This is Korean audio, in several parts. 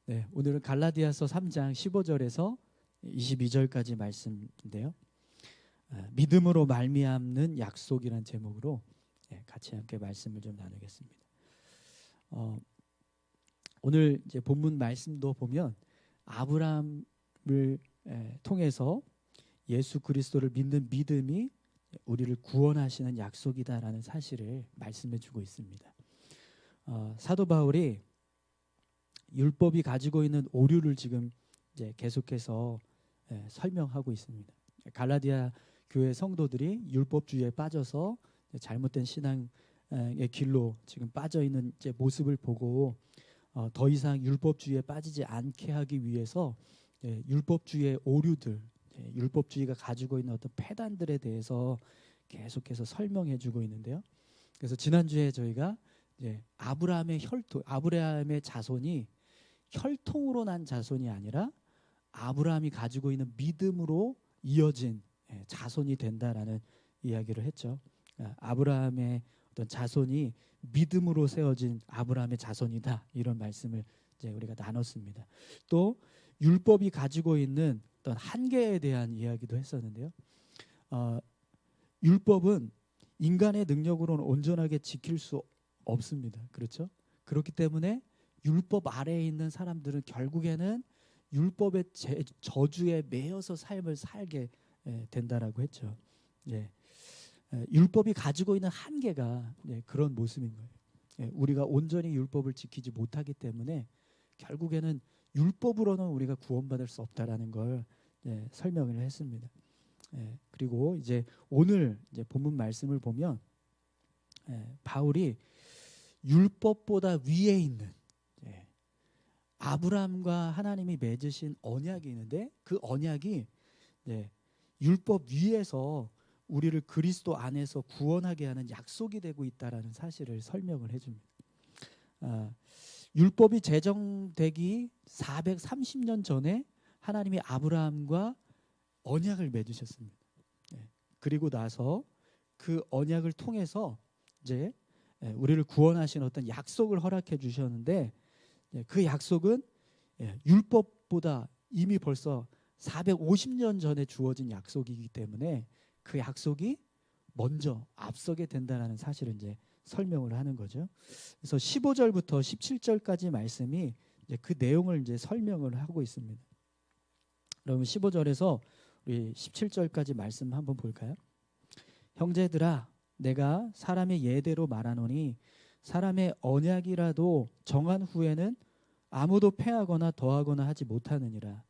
네, 오늘은 갈라디아서 3장 15절에서 22절까지 말씀인데요. 믿음으로 말미암는 약속이란 제목으로 같이 함께 말씀을 좀 나누겠습니다. 오늘 이제 본문 말씀도 보면 아브라함을 통해서 예수 그리스도를 믿는 믿음이 우리를 구원하시는 약속이다라는 사실을 말씀해 주고 있습니다. 사도 바울이 율법이 가지고 있는 오류를 지금 이제 계속해서 설명하고 있습니다. 갈라디아 교회 성도들이 율법주의에 빠져서 잘못된 신앙의 길로 지금 빠져 있는 이제 모습을 보고 더 이상 율법주의에 빠지지 않게 하기 위해서 율법주의의 오류들, 율법주의가 가지고 있는 어떤 폐단들에 대해서 계속해서 설명해주고 있는데요. 그래서 지난주에 저희가 이제 아브라함의 자손이 혈통으로 난 자손이 아니라 아브라함이 가지고 있는 믿음으로 이어진 자손이 된다라는 이야기를 했죠. 아브라함의 어떤 자손이 믿음으로 세워진 아브라함의 자손이다, 이런 말씀을 이제 우리가 나눴습니다. 또 율법이 가지고 있는 어떤 한계에 대한 이야기도 했었는데요. 율법은 인간의 능력으로는 온전하게 지킬 수 없습니다. 그렇죠? 그렇기 때문에 율법 아래에 있는 사람들은 결국에는 율법의 저주에 매여서 삶을 살게 된다라고 했죠. 율법이 가지고 있는 한계가 그런 모습인 거예요. 우리가 온전히 율법을 지키지 못하기 때문에 결국에는 율법으로는 우리가 구원받을 수 없다라는 걸 설명을 했습니다. 그리고 이제 오늘 이제 본문 말씀을 보면 바울이 율법보다 위에 있는 아브라함과 하나님이 맺으신 언약이 있는데, 그 언약이 율법 위에서 우리를 그리스도 안에서 구원하게 하는 약속이 되고 있다라는 사실을 설명을 해줍니다. 율법이 제정되기 430년 전에 하나님이 아브라함과 언약을 맺으셨습니다. 그리고 나서 그 언약을 통해서 이제 우리를 구원하신 어떤 약속을 허락해 주셨는데, 그 약속은 율법보다 이미 벌써 450년 전에 주어진 약속이기 때문에 그 약속이 먼저 앞서게 된다는 사실을 이제 설명을 하는 거죠. 그래서 15절부터 17절까지 말씀이 이제 그 내용을 이제 설명을 하고 있습니다. 그러면 15절에서 우리 17절까지 말씀 한번 볼까요? 형제들아, 내가 사람의 예대로 말하노니 사람의 언약이라도 정한 후에는 아무도 폐하거나 더하거나 하지 못하느니라.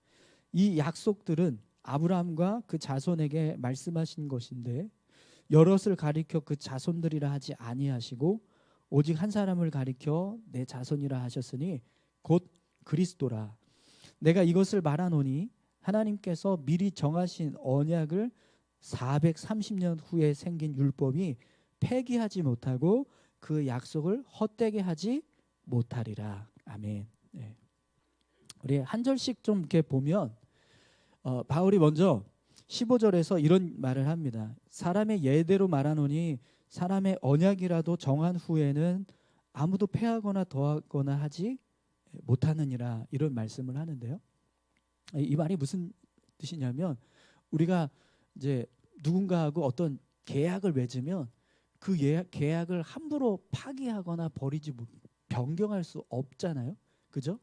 이 약속들은 아브라함과 그 자손에게 말씀하신 것인데 여럿을 가리켜 그 자손들이라 하지 아니하시고 오직 한 사람을 가리켜 내 자손이라 하셨으니 곧 그리스도라. 내가 이것을 말하노니 하나님께서 미리 정하신 언약을 430년 후에 생긴 율법이 폐기하지 못하고 그 약속을 헛되게 하지 못하리라. 아멘. 우리 한 절씩 좀 이렇게 보면 바울이 먼저 15절에서 이런 말을 합니다. 사람의 예대로 말하노니 사람의 언약이라도 정한 후에는 아무도 폐하거나 더하거나 하지 못하느니라, 이런 말씀을 하는데요. 이 말이 무슨 뜻이냐면, 우리가 이제 누군가하고 어떤 계약을 맺으면 그 계약을 함부로 파기하거나 변경할 수 없잖아요. 그죠?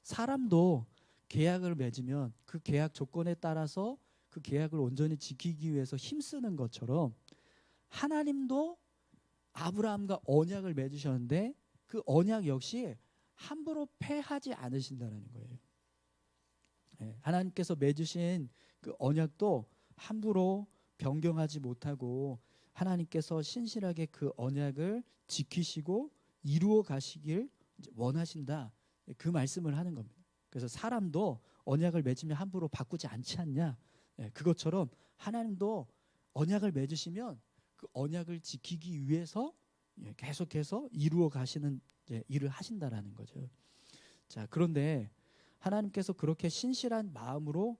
사람도 계약을 맺으면 그 계약 조건에 따라서 그 계약을 온전히 지키기 위해서 힘쓰는 것처럼 하나님도 아브라함과 언약을 맺으셨는데 그 언약 역시 함부로 폐하지 않으신다는 거예요. 하나님께서 맺으신 그 언약도 함부로 변경하지 못하고 하나님께서 신실하게 그 언약을 지키시고 이루어 가시길 원하신다, 그 말씀을 하는 겁니다. 그래서 사람도 언약을 맺으면 함부로 바꾸지 않지 않냐, 그것처럼 하나님도 언약을 맺으시면 그 언약을 지키기 위해서 계속해서 이루어 가시는 일을 하신다라는 거죠. 자, 그런데 하나님께서 그렇게 신실한 마음으로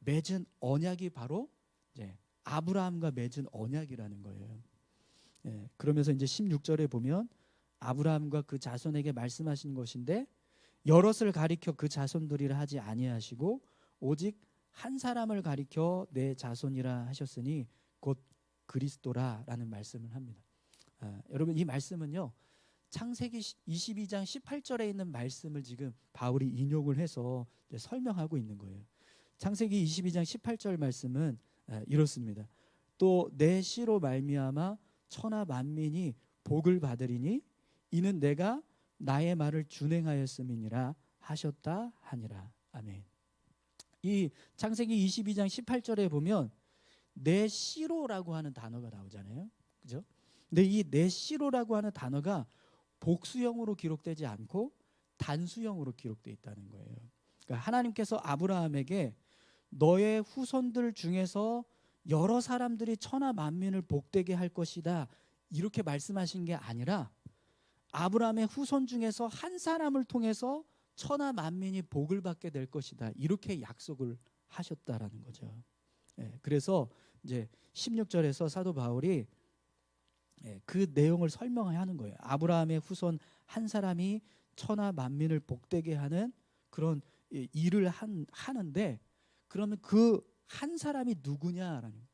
맺은 언약이 바로 아브라함과 맺은 언약이라는 거예요. 그러면서 이제 16절에 보면 아브라함과 그 자손에게 말씀하신 것인데 여럿을 가리켜 그 자손들이라 하지 아니하시고 오직 한 사람을 가리켜 내 자손이라 하셨으니 곧 그리스도라라는 말씀을 합니다. 여러분 이 말씀은요. 창세기 22장 18절에 있는 말씀을 지금 바울이 인용을 해서 설명하고 있는 거예요. 창세기 22장 18절 말씀은 이렇습니다. 또 내 씨로 말미암아 천하 만민이 복을 받으리니 이는 내가 나의 말을 준행하였음이니라 하셨다 하니라. 아멘. 이 창세기 22장 18절에 보면 내 씨로라고 하는 단어가 나오잖아요. 그죠? 근데 이 내 씨로라고 하는 단어가 복수형으로 기록되지 않고 단수형으로 기록되어 있다는 거예요. 그러니까 하나님께서 아브라함에게 너의 후손들 중에서 여러 사람들이 천하 만민을 복되게 할 것이다 이렇게 말씀하신 게 아니라 아브라함의 후손 중에서 한 사람을 통해서 천하 만민이 복을 받게 될 것이다 이렇게 약속을 하셨다라는 거죠. 그래서 이제 16절에서 사도 바울이 그 내용을 설명하는 거예요. 아브라함의 후손 한 사람이 천하 만민을 복되게 하는 그런 일을 하는데 그러면 그 한 사람이 누구냐라는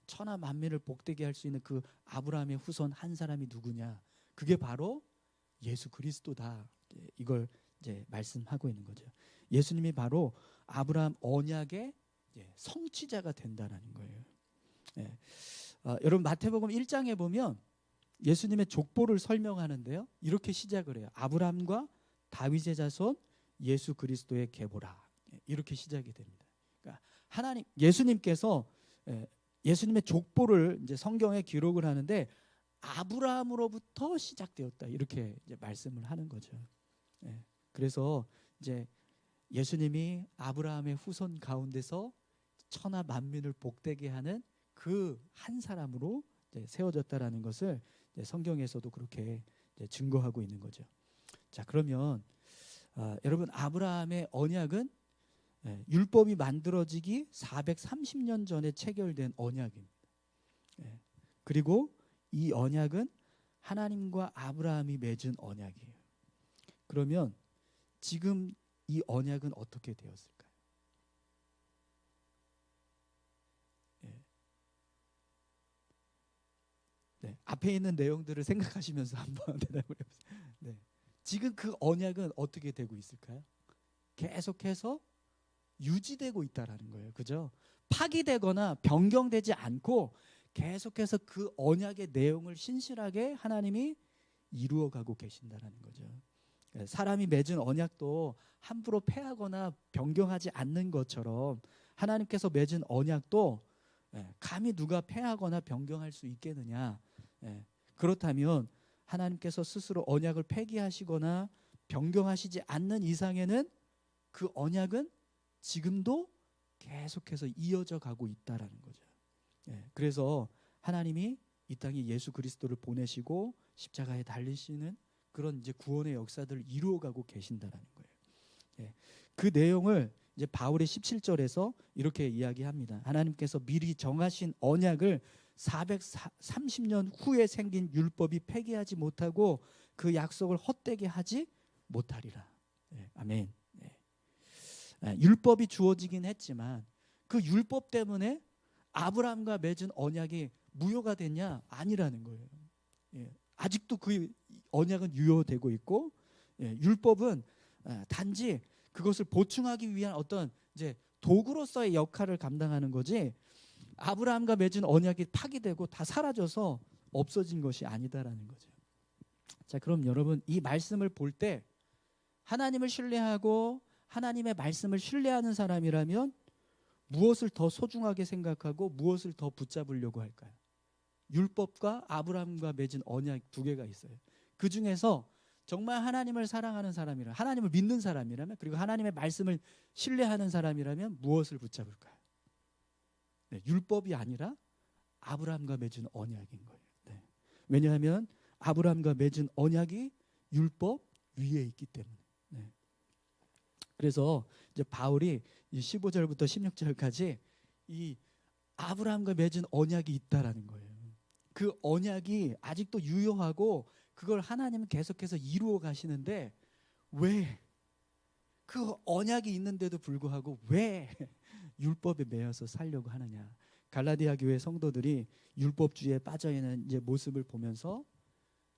천하 만민을 복되게 할 수 있는 그 아브라함의 후손 한 사람이 누구냐? 그게 바로 예수 그리스도다. 이걸 이제 말씀하고 있는 거죠. 예수님이 바로 아브라함 언약의 성취자가 된다라는 거예요. 여러분 마태복음 1장에 보면 예수님의 족보를 설명하는데요. 이렇게 시작을 해요. 아브라함과 다윗의 자손 예수 그리스도의 계보라. 이렇게 시작이 됩니다. 그러니까 하나님 예수님께서 예수님의 족보를 이제 성경에 기록을 하는데 아브라함으로부터 시작되었다. 이렇게 이제 말씀을 하는 거죠. 그래서 이제 예수님이 아브라함의 후손 가운데서 천하 만민을 복되게 하는 그 한 사람으로 세워졌다라는 것을 성경에서도 그렇게 증거하고 있는 거죠. 자, 그러면 여러분 아브라함의 언약은 율법이 만들어지기 430년 전에 체결된 언약입니다. 그리고 이 언약은 하나님과 아브라함이 맺은 언약이에요. 그러면 지금 이 언약은 어떻게 되었을까요? 앞에 있는 내용들을 생각하시면서 한번 대답을 해보세요. 지금 그 언약은 어떻게 되고 있을까요? 계속해서 유지되고 있다라는 거예요. 그죠? 파기되거나 변경되지 않고 계속해서 그 언약의 내용을 신실하게 하나님이 이루어가고 계신다라는 거죠. 사람이 맺은 언약도 함부로 폐하거나 변경하지 않는 것처럼 하나님께서 맺은 언약도 감히 누가 폐하거나 변경할 수 있겠느냐. 그렇다면 하나님께서 스스로 언약을 폐기하시거나 변경하시지 않는 이상에는 그 언약은 지금도 계속해서 이어져 가고 있다라는 거죠. 그래서 하나님이 이 땅에 예수 그리스도를 보내시고 십자가에 달리시는 그런 이제 구원의 역사들을 이루어가고 계신다라는 거예요. 그 내용을 이제 바울의 17절에서 이렇게 이야기합니다. 하나님께서 미리 정하신 언약을 430년 후에 생긴 율법이 폐기하지 못하고 그 약속을 헛되게 하지 못하리라. 아멘. 율법이 주어지긴 했지만 그 율법 때문에 아브라함과 맺은 언약이 무효가 됐냐? 아니라는 거예요. 아직도 그 언약은 유효되고 있고 율법은 단지 그것을 보충하기 위한 어떤 이제 도구로서의 역할을 감당하는 거지 아브라함과 맺은 언약이 파기되고 다 사라져서 없어진 것이 아니다라는 거죠. 자, 그럼 여러분 이 말씀을 볼 때 하나님을 신뢰하고 하나님의 말씀을 신뢰하는 사람이라면 무엇을 더 소중하게 생각하고 무엇을 더 붙잡으려고 할까요? 율법과 아브라함과 맺은 언약 두 개가 있어요. 그 중에서 정말 하나님을 사랑하는 사람이라 하나님을 믿는 사람이라면 그리고 하나님의 말씀을 신뢰하는 사람이라면 무엇을 붙잡을까요? 율법이 아니라 아브라함과 맺은 언약인 거예요. 왜냐하면 아브라함과 맺은 언약이 율법 위에 있기 때문에. 그래서 이제 바울이 15절부터 16절까지 이 아브라함과 맺은 언약이 있다라는 거예요. 그 언약이 아직도 유효하고 그걸 하나님은 계속해서 이루어 가시는데 왜 그 언약이 있는데도 불구하고 왜 율법에 매여서 살려고 하느냐. 갈라디아 교회 성도들이 율법주의에 빠져 있는 이제 모습을 보면서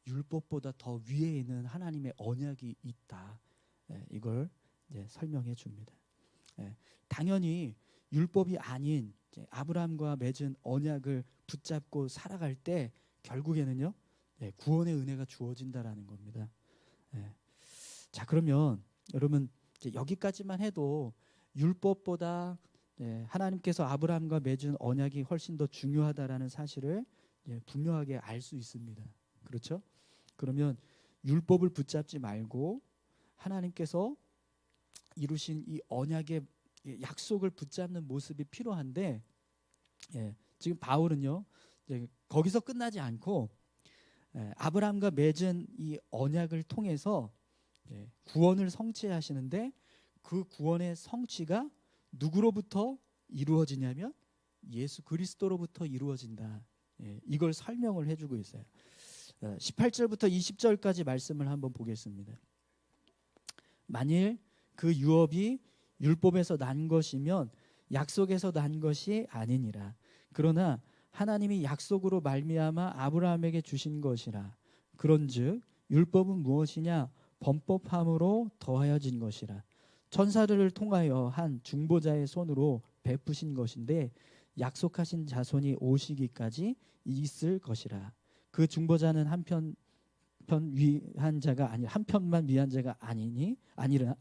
율법보다 더 위에 있는 하나님의 언약이 있다. 이걸 이제 설명해 줍니다. 당연히 율법이 아닌 아브라함과 맺은 언약을 붙잡고 살아갈 때 결국에는요, 구원의 은혜가 주어진다라는 겁니다. 자, 그러면 여러분 이제 여기까지만 해도 율법보다 하나님께서 아브라함과 맺은 언약이 훨씬 더 중요하다라는 사실을 분명하게 알 수 있습니다. 그렇죠? 그러면 율법을 붙잡지 말고 하나님께서 이루신 이 언약의 약속을 붙잡는 모습이 필요한데, 지금 바울은요 거기서 끝나지 않고 아브라함과 맺은 이 언약을 통해서 구원을 성취하시는데, 그 구원의 성취가 누구로부터 이루어지냐면 예수 그리스도로부터 이루어진다. 이걸 설명을 해주고 있어요. 18절부터 20절까지 말씀을 한번 보겠습니다. 만일 그 유업이 율법에서 난 것이면 약속에서 난 것이 아니니라. 그러나 하나님이 약속으로 말미암아 아브라함에게 주신 것이라. 그런즉 율법은 무엇이냐? 범법함으로 더하여진 것이라. 천사들을 통하여 한 중보자의 손으로 베푸신 것인데 약속하신 자손이 오시기까지 있을 것이라. 그 중보자는 한편만 위한 자가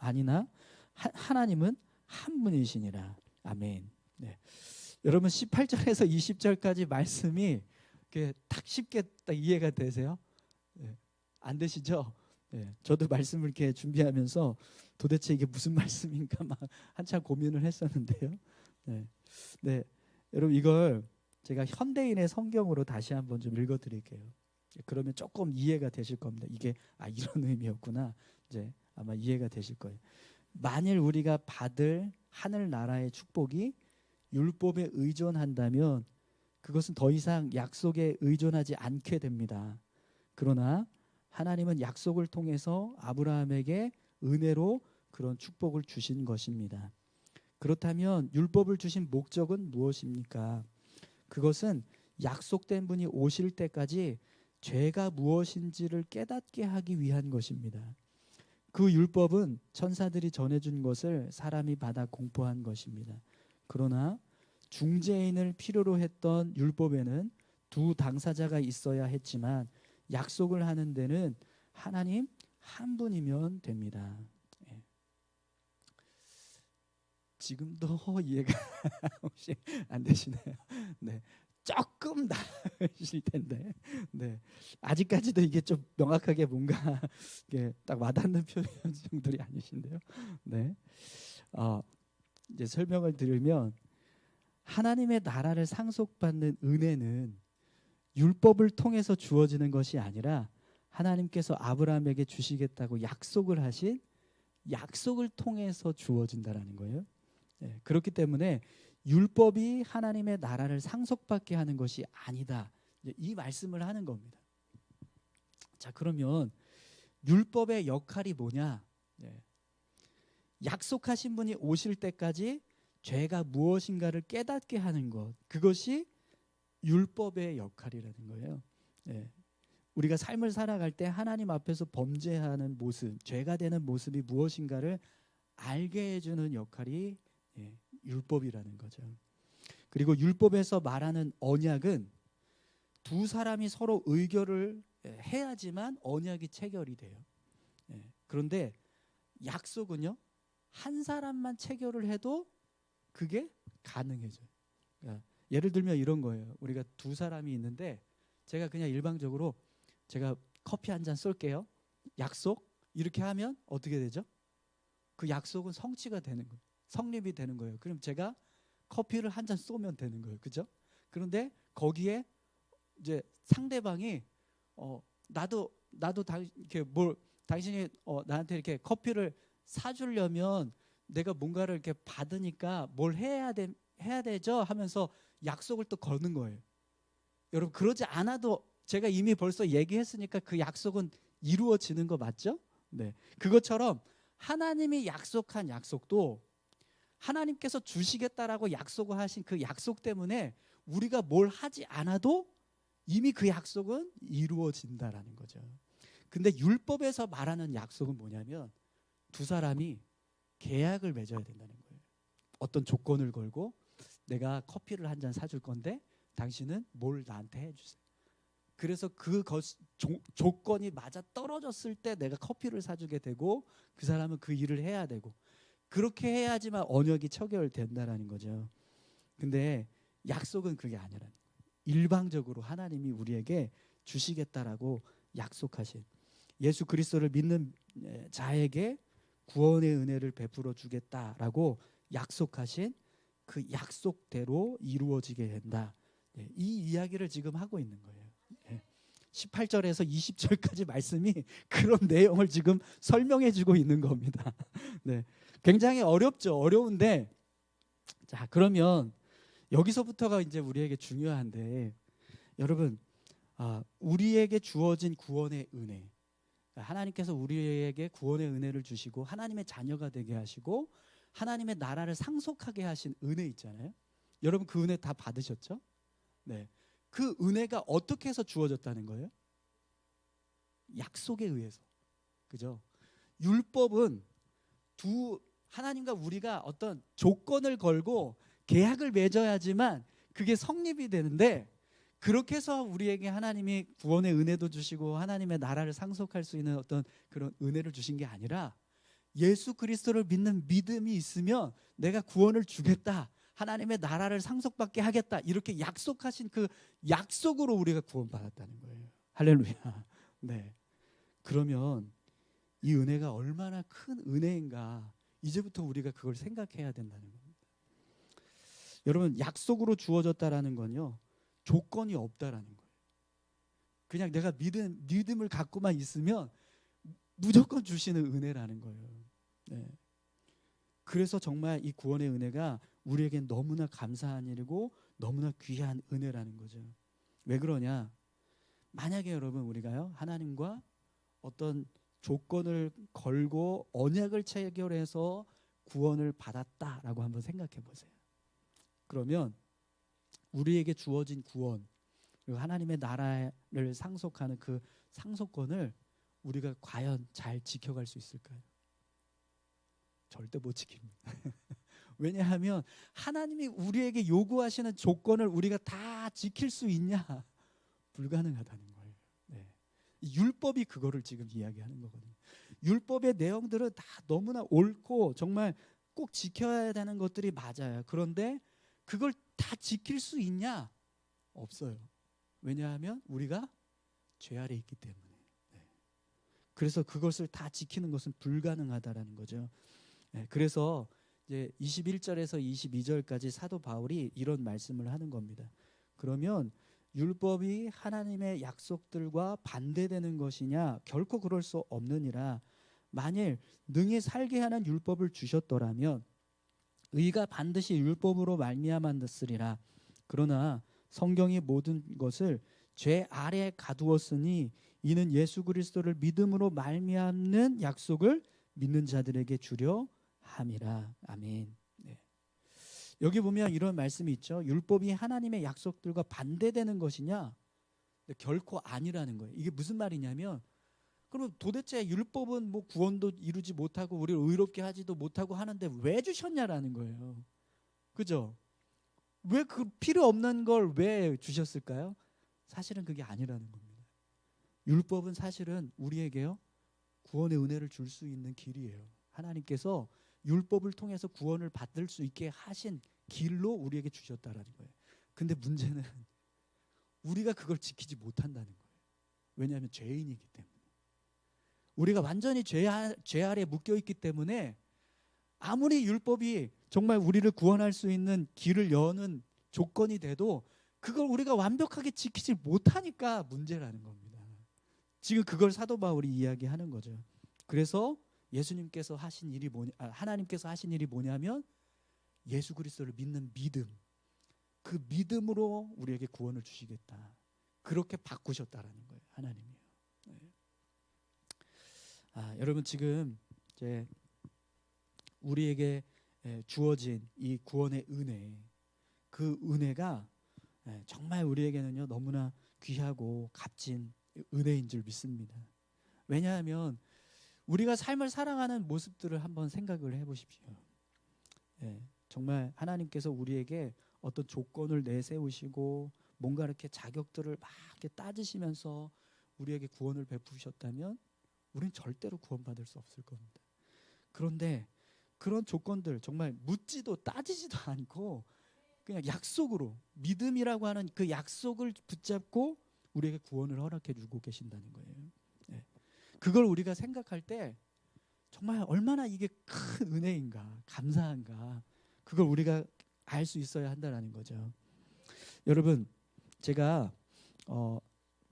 아니나 하나님은 한 분이시니라. 아멘. 여러분 18절에서 20절까지 말씀이 딱 쉽게 딱 이해가 되세요? 안 되시죠? 저도 말씀을 이렇게 준비하면서 도대체 이게 무슨 말씀인가 막 한참 고민을 했었는데요. 여러분 이걸 제가 현대인의 성경으로 다시 한번 좀 읽어드릴게요. 그러면 조금 이해가 되실 겁니다. 이게 이런 의미였구나. 이제 아마 이해가 되실 거예요. 만일 우리가 받을 하늘 나라의 축복이 율법에 의존한다면 그것은 더 이상 약속에 의존하지 않게 됩니다. 그러나 하나님은 약속을 통해서 아브라함에게 은혜로 그런 축복을 주신 것입니다. 그렇다면 율법을 주신 목적은 무엇입니까? 그것은 약속된 분이 오실 때까지 죄가 무엇인지를 깨닫게 하기 위한 것입니다. 그 율법은 천사들이 전해준 것을 사람이 받아 공포한 것입니다. 그러나 중재인을 필요로 했던 율법에는 두 당사자가 있어야 했지만 약속을 하는 데는 하나님 한 분이면 됩니다. 지금도 이해가 혹시 안 되시나요? 조금 나으실 텐데, 아직까지도 이게 좀 명확하게 뭔가 딱 와닿는 표현들이 아니신데요. 이제 설명을 드리면 하나님의 나라를 상속받는 은혜는 율법을 통해서 주어지는 것이 아니라 하나님께서 아브라함에게 주시겠다고 약속을 하신 약속을 통해서 주어진다라는 거예요. 그렇기 때문에 율법이 하나님의 나라를 상속받게 하는 것이 아니다. 이 말씀을 하는 겁니다. 자, 그러면 율법의 역할이 뭐냐? 약속하신 분이 오실 때까지 죄가 무엇인가를 깨닫게 하는 것, 그것이 율법의 역할이라는 거예요. 우리가 삶을 살아갈 때 하나님 앞에서 범죄하는 모습, 죄가 되는 모습이 무엇인가를 알게 해주는 역할이 율법이라는 거죠. 그리고 율법에서 말하는 언약은 두 사람이 서로 의결을 해야지만 언약이 체결이 돼요. 그런데 약속은요, 한 사람만 체결을 해도 그게 가능해져요. 그러니까 예를 들면 이런 거예요. 우리가 두 사람이 있는데 제가 그냥 일방적으로 제가 커피 한 잔 쏠게요. 약속 이렇게 하면 어떻게 되죠? 그 약속은 성취가 되는 거예요. 성립이 되는 거예요. 그럼 제가 커피를 한 잔 쏘면 되는 거예요. 그죠? 그런데 거기에 이제 상대방이 나도 이렇게 당신이 나한테 이렇게 커피를 사주려면 내가 뭔가를 이렇게 받으니까 뭘 해야 되죠? 하면서 약속을 또 거는 거예요. 여러분 그러지 않아도 제가 이미 벌써 얘기했으니까 그 약속은 이루어지는 거 맞죠? 그것처럼 하나님이 약속한 약속도 하나님께서 주시겠다라고 약속을 하신 그 약속 때문에 우리가 뭘 하지 않아도 이미 그 약속은 이루어진다라는 거죠. 근데 율법에서 말하는 약속은 뭐냐면 두 사람이 계약을 맺어야 된다는 거예요. 어떤 조건을 걸고 내가 커피를 한 잔 사줄 건데 당신은 뭘 나한테 해주세요. 그래서 그 조건이 맞아 떨어졌을 때 내가 커피를 사주게 되고 그 사람은 그 일을 해야 되고 그렇게 해야지만 언약이 체결된다라는 거죠. 근데 약속은 그게 아니라는 거예요. 일방적으로 하나님이 우리에게 주시겠다라고 약속하신 예수 그리스도를 믿는 자에게 구원의 은혜를 베풀어 주겠다라고 약속하신 그 약속대로 이루어지게 된다. 이 이야기를 지금 하고 있는 거예요. 18절에서 20절까지 말씀이 그런 내용을 지금 설명해 주고 있는 겁니다. 네. 굉장히 어렵죠. 어려운데 자, 그러면 여기서부터가 이제 우리에게 중요한데 여러분 우리에게 주어진 구원의 은혜 하나님께서 우리에게 구원의 은혜를 주시고 하나님의 자녀가 되게 하시고 하나님의 나라를 상속하게 하신 은혜 있잖아요. 여러분 그 은혜 다 받으셨죠? 네. 그 은혜가 어떻게 해서 주어졌다는 거예요? 약속에 의해서. 그죠? 율법은 하나님과 우리가 어떤 조건을 걸고 계약을 맺어야지만 그게 성립이 되는데 그렇게 해서 우리에게 하나님이 구원의 은혜도 주시고 하나님의 나라를 상속할 수 있는 어떤 그런 은혜를 주신 게 아니라 예수 그리스도를 믿는 믿음이 있으면 내가 구원을 주겠다. 하나님의 나라를 상속받게 하겠다. 이렇게 약속하신 그 약속으로 우리가 구원받았다는 거예요. 할렐루야. 네. 그러면 이 은혜가 얼마나 큰 은혜인가 이제부터 우리가 그걸 생각해야 된다는 겁니다. 여러분 약속으로 주어졌다라는 건요 조건이 없다라는 거예요. 그냥 내가 믿음을 갖고만 있으면 무조건 주시는 은혜라는 거예요. 네. 그래서 정말 이 구원의 은혜가 우리에겐 너무나 감사한 일이고 너무나 귀한 은혜라는 거죠. 왜 그러냐? 만약에 여러분 우리가요 하나님과 어떤 조건을 걸고 언약을 체결해서 구원을 받았다라고 한번 생각해 보세요. 그러면 우리에게 주어진 구원 그리고 하나님의 나라를 상속하는 그 상속권을 우리가 과연 잘 지켜갈 수 있을까요? 절대 못 지킵니다. 왜냐하면 하나님이 우리에게 요구하시는 조건을 우리가 다 지킬 수 있냐? 불가능하다는 거예요. 네. 율법이 그거를 지금 이야기하는 거거든요. 율법의 내용들은 다 너무나 옳고 정말 꼭 지켜야 되는 것들이 맞아요. 그런데 그걸 다 지킬 수 있냐? 없어요. 왜냐하면 우리가 죄 아래 있기 때문에. 네. 그래서 그것을 다 지키는 것은 불가능하다라는 거죠. 네. 그래서 이제 21절에서 22절까지 사도 바울이 이런 말씀을 하는 겁니다. 그러면 율법이 하나님의 약속들과 반대되는 것이냐? 결코 그럴 수 없느니라. 만일 능히 살게 하는 율법을 주셨더라면 의가 반드시 율법으로 말미암았으리라. 그러나 성경이 모든 것을 죄 아래 가두었으니 이는 예수 그리스도를 믿음으로 말미암는 약속을 믿는 자들에게 주려 함이라. 아멘. 네. 여기 보면 이런 말씀이 있죠. 율법이 하나님의 약속들과 반대되는 것이냐? 결코 아니라는 거예요. 이게 무슨 말이냐면 그럼 도대체 율법은 뭐 구원도 이루지 못하고 우리를 의롭게 하지도 못하고 하는데 왜 주셨냐라는 거예요. 그죠? 왜 그 필요 없는 걸 왜 주셨을까요? 사실은 그게 아니라는 겁니다. 율법은 사실은 우리에게요 구원의 은혜를 줄 수 있는 길이에요. 하나님께서 율법을 통해서 구원을 받을 수 있게 하신 길로 우리에게 주셨다라는 거예요. 근데 문제는 우리가 그걸 지키지 못한다는 거예요. 왜냐하면 죄인이기 때문에. 우리가 완전히 죄 아래 묶여 있기 때문에 아무리 율법이 정말 우리를 구원할 수 있는 길을 여는 조건이 돼도 그걸 우리가 완벽하게 지키지 못하니까 문제라는 겁니다. 지금 그걸 사도 바울이 이야기하는 거죠. 그래서 예수님께서 하신 일이 하나님께서 하신 일이 뭐냐면 예수 그리스도를 믿는 믿음, 그 믿음으로 우리에게 구원을 주시겠다. 그렇게 바꾸셨다라는 거예요, 하나님이요. 네. 여러분 지금 이제 우리에게 주어진 이 구원의 은혜, 그 은혜가 정말 우리에게는요 너무나 귀하고 값진 은혜인 줄 믿습니다. 왜냐하면 우리가 삶을 살아가는 모습들을 한번 생각을 해보십시오. 정말 하나님께서 우리에게 어떤 조건을 내세우시고 뭔가 이렇게 자격들을 막 이렇게 따지시면서 우리에게 구원을 베푸셨다면 우리는 절대로 구원받을 수 없을 겁니다. 그런데 그런 조건들 정말 묻지도 따지지도 않고 그냥 약속으로, 믿음이라고 하는 그 약속을 붙잡고 우리에게 구원을 허락해 주고 계신다는 거예요. 그걸 우리가 생각할 때 정말 얼마나 이게 큰 은혜인가, 감사한가, 그걸 우리가 알 수 있어야 한다는 거죠. 여러분, 제가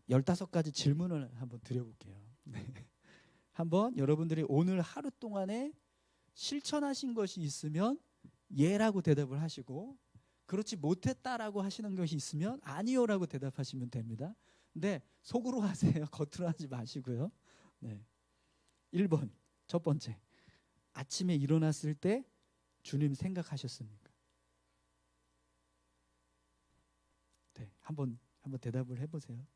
15가지 질문을 한번 드려볼게요. 한번 여러분들이 오늘 하루 동안에 실천하신 것이 있으면 예라고 대답을 하시고, 그렇지 못했다라고 하시는 것이 있으면 아니요라고 대답하시면 됩니다. 근데 속으로 하세요. 겉으로 하지 마시고요. 1번, 첫 번째, 아침에 일어났을 때 주님 생각하셨습니까? 한번 대답을 해보세요.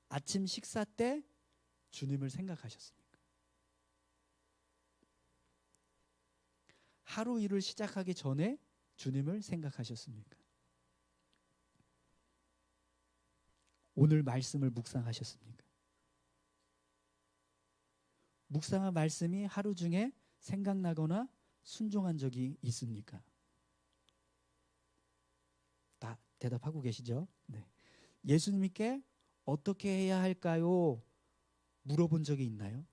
아침 식사 때 주님을 생각하셨습니까? 하루 일을 시작하기 전에 주님을 생각하셨습니까? 오늘 말씀을 묵상하셨습니까? 묵상한 말씀이 하루 중에 생각나거나 순종한 적이 있습니까? 다 대답하고 계시죠? 예수님께 어떻게 해야 할까요? 물어본 적이 있나요?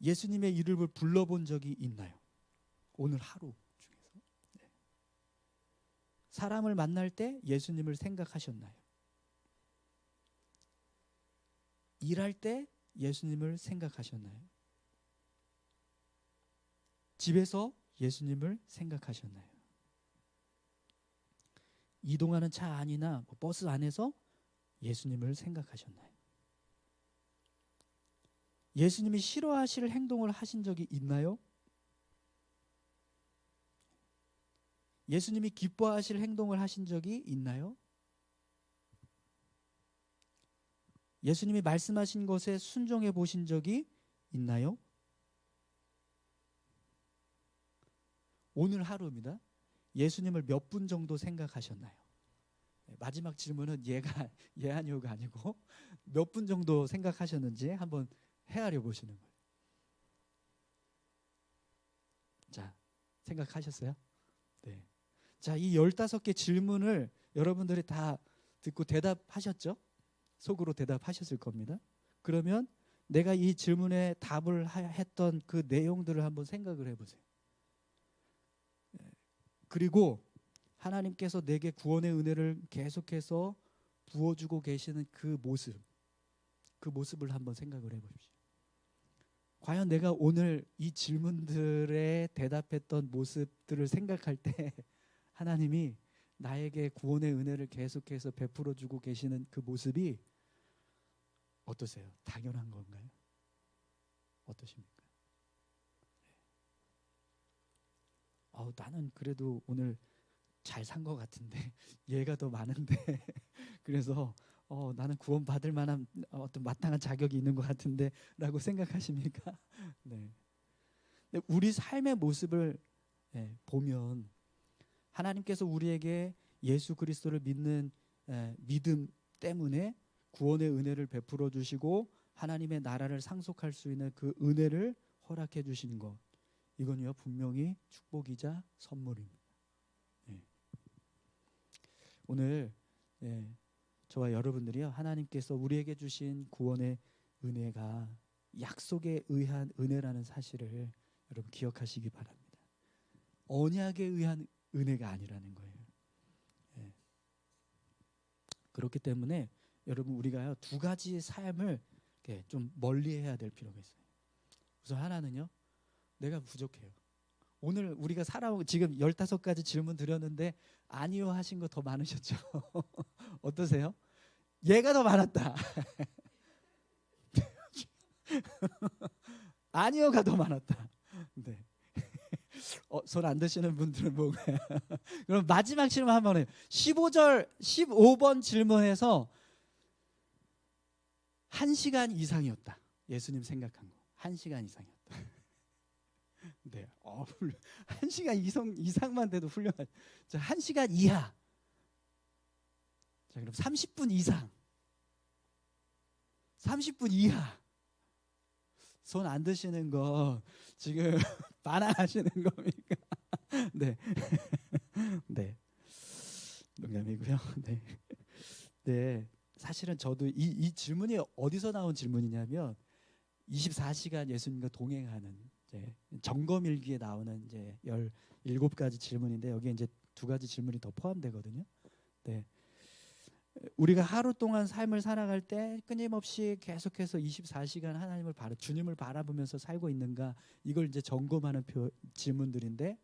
예수님의 이름을 불러본 적이 있나요? 오늘 하루 중에서. 사람을 만날 때 예수님을 생각하셨나요? 일할 때 예수님을 생각하셨나요? 집에서 예수님을 생각하셨나요? 이동하는 차 안이나 버스 안에서 예수님을 생각하셨나요? 예수님이 싫어하실 행동을 하신 적이 있나요? 예수님이 기뻐하실 행동을 하신 적이 있나요? 예수님이 말씀하신 것에 순종해 보신 적이 있나요? 오늘 하루입니다. 예수님을 몇 분 정도 생각하셨나요? 마지막 질문은 예 아니요가 아니고 몇 분 정도 생각하셨는지 한번 헤아려 보시는 거예요. 자, 생각하셨어요? 네. 자, 이 15개 질문을 여러분들이 다 듣고 대답하셨죠? 속으로 대답하셨을 겁니다. 그러면 내가 이 질문에 답을 했던 그 내용들을 한번 생각을 해보세요. 그리고 하나님께서 내게 구원의 은혜를 계속해서 부어주고 계시는 그 모습을 한번 생각을 해보십시오. 과연 내가 오늘 이 질문들에 대답했던 모습들을 생각할 때 하나님이 나에게 구원의 은혜를 계속해서 베풀어주고 계시는 그 모습이 어떠세요? 당연한 건가요? 어떠십니까? 나는 그래도 오늘 잘 산 것 같은데 얘가 더 많은데 그래서 나는 구원 받을 만한 어떤 마땅한 자격이 있는 것 같은데 라고 생각하십니까? 네. 근데 우리 삶의 모습을 보면 하나님께서 우리에게 예수 그리스도를 믿는 믿음 때문에 구원의 은혜를 베풀어 주시고 하나님의 나라를 상속할 수 있는 그 은혜를 허락해 주신 것, 이건요 분명히 축복이자 선물입니다. 오늘 저와 여러분들이요 하나님께서 우리에게 주신 구원의 은혜가 약속에 의한 은혜라는 사실을 여러분 기억하시기 바랍니다. 언약에 의한 은혜가 아니라는 거예요. 그렇기 때문에 여러분 우리가요 두 가지 삶을 좀 멀리해야 될 필요가 있어요. 우선 하나는요, 내가 부족해요. 오늘 우리가 살아오고 지금 15가지 질문 드렸는데 아니요 하신 거 더 많으셨죠? 어떠세요? 얘가 더 많았다. 아니요가 더 많았다. 네. 손 안 드시는 분들은 뭔가요? 그럼 마지막 질문 한번 해요. 15번 질문에서 1시간 이상이었다. 예수님 생각한 거 1시간 이상이었다. 네, 1시간 이상만 돼도 훌륭한. 자, 1시간 이하. 자, 그럼 30분 이상. 30분 이하. 손 안 드시는 거 지금 반항하시는 겁니까? 네. 네. 농담이고요. 네. 네. 사실은 저도 이 질문이 어디서 나온 질문이냐면 24시간 예수님과 동행하는 이제 점검일기에 나오는 이제 17가지 질문인데 여기에 이제 2가지 질문이 더 포함되거든요. 네. 우리가 하루 동안 삶을 살아갈 때 끊임없이 계속해서 24시간 하나님을 주님을 바라보면서 살고 있는가, 이걸 이제 점검하는 질문들인데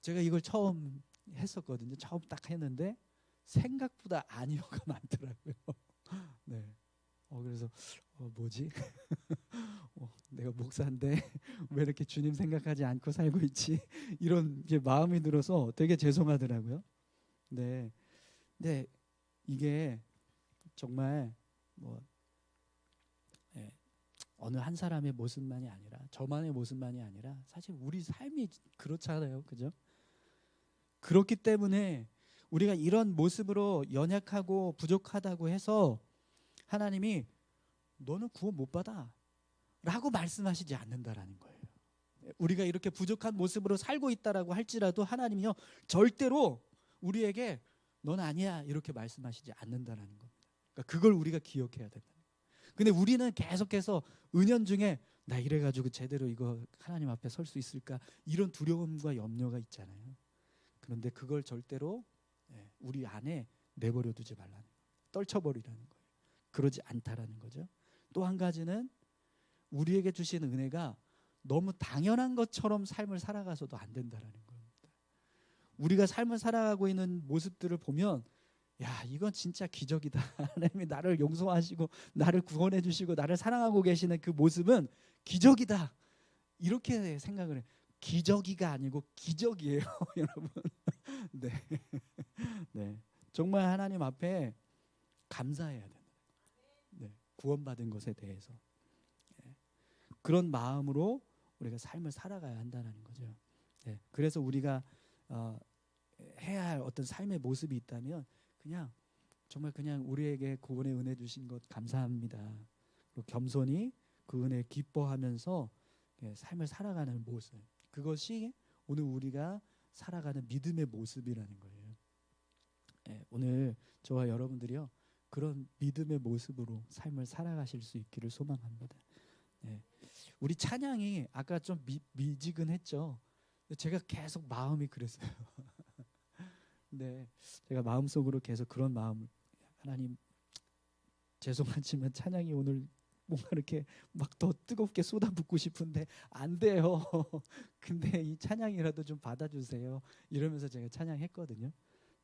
제가 이걸 처음 했었거든요. 처음 딱 했는데 생각보다 아니요가 많더라고요. 네. 그래서 뭐지? 내가 목사인데 왜 이렇게 주님 생각하지 않고 살고 있지? 이런 마음이 들어서 되게 죄송하더라고요. 네. 네. 이게 정말 어느 한 사람의 모습만이 아니라 저만의 모습만이 아니라 사실 우리 삶이 그렇잖아요. 그죠? 그렇기 때문에 우리가 이런 모습으로 연약하고 부족하다고 해서 하나님이 너는 구원 못 받아 라고 말씀하시지 않는다라는 거예요. 우리가 이렇게 부족한 모습으로 살고 있다라고 할지라도 하나님이요 절대로 우리에게 넌 아니야 이렇게 말씀하시지 않는다라는 겁니다. 그러니까 그걸 우리가 기억해야 된다. 근데 우리는 계속해서 은연중에 나 이래가지고 제대로 이거 하나님 앞에 설 수 있을까 이런 두려움과 염려가 있잖아요. 그런데 그걸 절대로 우리 안에 내버려 두지 말라는 거예요. 떨쳐버리라는 거예요. 그러지 않다라는 거죠. 또 한 가지는 우리에게 주신 은혜가 너무 당연한 것처럼 삶을 살아가서도 안 된다라는 겁니다. 우리가 삶을 살아가고 있는 모습들을 보면 야 이건 진짜 기적이다. 하나님이 나를 용서하시고 나를 구원해 주시고 나를 사랑하고 계시는 그 모습은 기적이다. 이렇게 생각을 해요. 기적이가 아니고 기적이에요. 여러분. 네. 네. 정말 하나님 앞에 감사해야 된다. 네. 구원받은 것에 대해서. 그런 마음으로 우리가 삶을 살아가야 한다는 거죠. 네. 그래서 우리가 해야 할 어떤 삶의 모습이 있다면 정말 그냥 우리에게 구원의 은혜 주신 것 감사합니다. 그리고 겸손히 그 은혜 기뻐하면서 삶을 살아가는 모습. 그것이 오늘 우리가 살아가는 믿음의 모습이라는 거예요. 오늘 저와 여러분들이요 그런 믿음의 모습으로 삶을 살아가실 수 있기를 소망합니다. 우리 찬양이 아까 좀 미지근했죠. 제가 계속 마음이 그랬어요. 네, 제가 마음속으로 계속 그런 마음을 하나님 죄송하지만 찬양이 오늘 뭔가 이렇게 막 더 뜨겁게 쏟아붓고 싶은데 안 돼요. 근데 이 찬양이라도 좀 받아주세요. 이러면서 제가 찬양했거든요.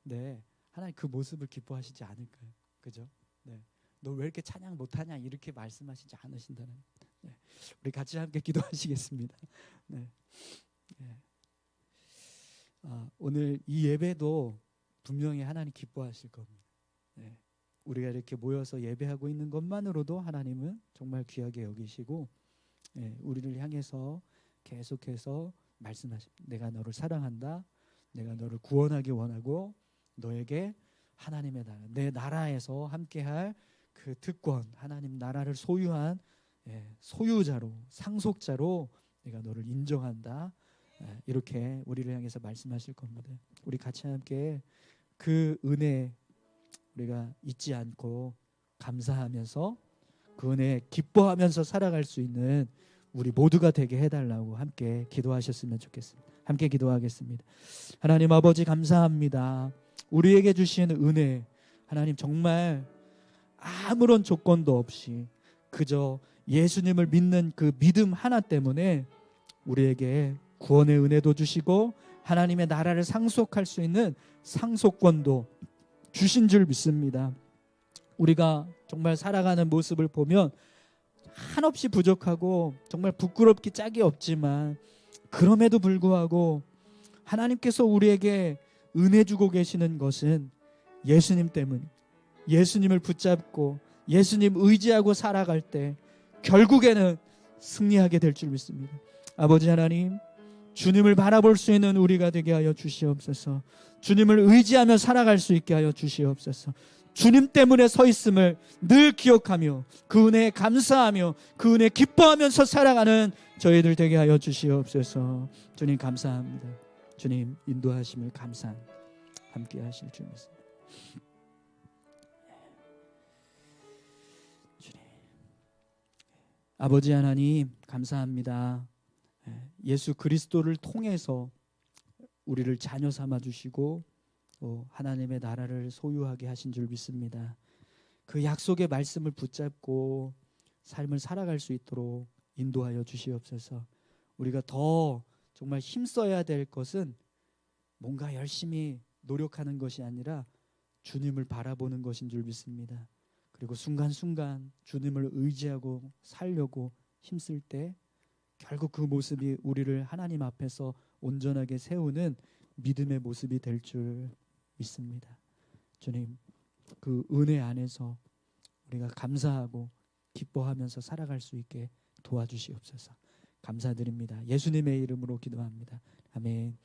네, 하나님 그 모습을 기뻐하시지 않을까요? 그죠? 네, 너 왜 이렇게 찬양 못하냐 이렇게 말씀하시지 않으신다는. 네, 우리 같이 함께 기도하시겠습니다. 네. 네. 오늘 이 예배도 분명히 하나님 기뻐하실 겁니다. 네. 우리가 이렇게 모여서 예배하고 있는 것만으로도 하나님은 정말 귀하게 여기시고 우리를 향해서 계속해서 말씀하십니다. 내가 너를 사랑한다. 내가 너를 구원하기 원하고 너에게 하나님의 나라, 내 나라에서 함께할 그 특권, 하나님 나라를 소유한 소유자로 상속자로 내가 너를 인정한다. 이렇게 우리를 향해서 말씀하실 겁니다. 우리 같이 함께 그 은혜 우리가 잊지 않고 감사하면서 그 은혜 기뻐하면서 살아갈 수 있는 우리 모두가 되게 해달라고 함께 기도하셨으면 좋겠습니다. 함께 기도하겠습니다. 하나님 아버지 감사합니다. 우리에게 주신 은혜 하나님 정말 아무런 조건도 없이 그저 예수님을 믿는 그 믿음 하나 때문에 우리에게 구원의 은혜도 주시고 하나님의 나라를 상속할 수 있는 상속권도 주신 줄 믿습니다. 우리가 정말 살아가는 모습을 보면 한없이 부족하고 정말 부끄럽기 짝이 없지만 그럼에도 불구하고 하나님께서 우리에게 은혜 주고 계시는 것은 예수님 때문, 예수님을 붙잡고 예수님 의지하고 살아갈 때 결국에는 승리하게 될 줄 믿습니다. 아버지 하나님, 주님을 바라볼 수 있는 우리가 되게 하여 주시옵소서. 주님을 의지하며 살아갈 수 있게 하여 주시옵소서. 주님 때문에 서 있음을 늘 기억하며 그 은혜에 감사하며 그 은혜에 기뻐하면서 살아가는 저희들 되게 하여 주시옵소서. 주님 감사합니다. 주님 인도하심을 감사합니다. 함께 하실 줄 믿습니다. 주님, 아버지 하나님 감사합니다. 예수 그리스도를 통해서 우리를 자녀 삼아 주시고 또 하나님의 나라를 소유하게 하신 줄 믿습니다. 그 약속의 말씀을 붙잡고 삶을 살아갈 수 있도록 인도하여 주시옵소서. 우리가 더 정말 힘써야 될 것은 뭔가 열심히 노력하는 것이 아니라 주님을 바라보는 것인 줄 믿습니다. 그리고 순간순간 주님을 의지하고 살려고 힘쓸 때 결국 그 모습이 우리를 하나님 앞에서 온전하게 세우는 믿음의 모습이 될 줄 믿습니다. 주님, 그 은혜 안에서 우리가 감사하고 기뻐하면서 살아갈 수 있게 도와주시옵소서. 감사드립니다. 예수님의 이름으로 기도합니다. 아멘.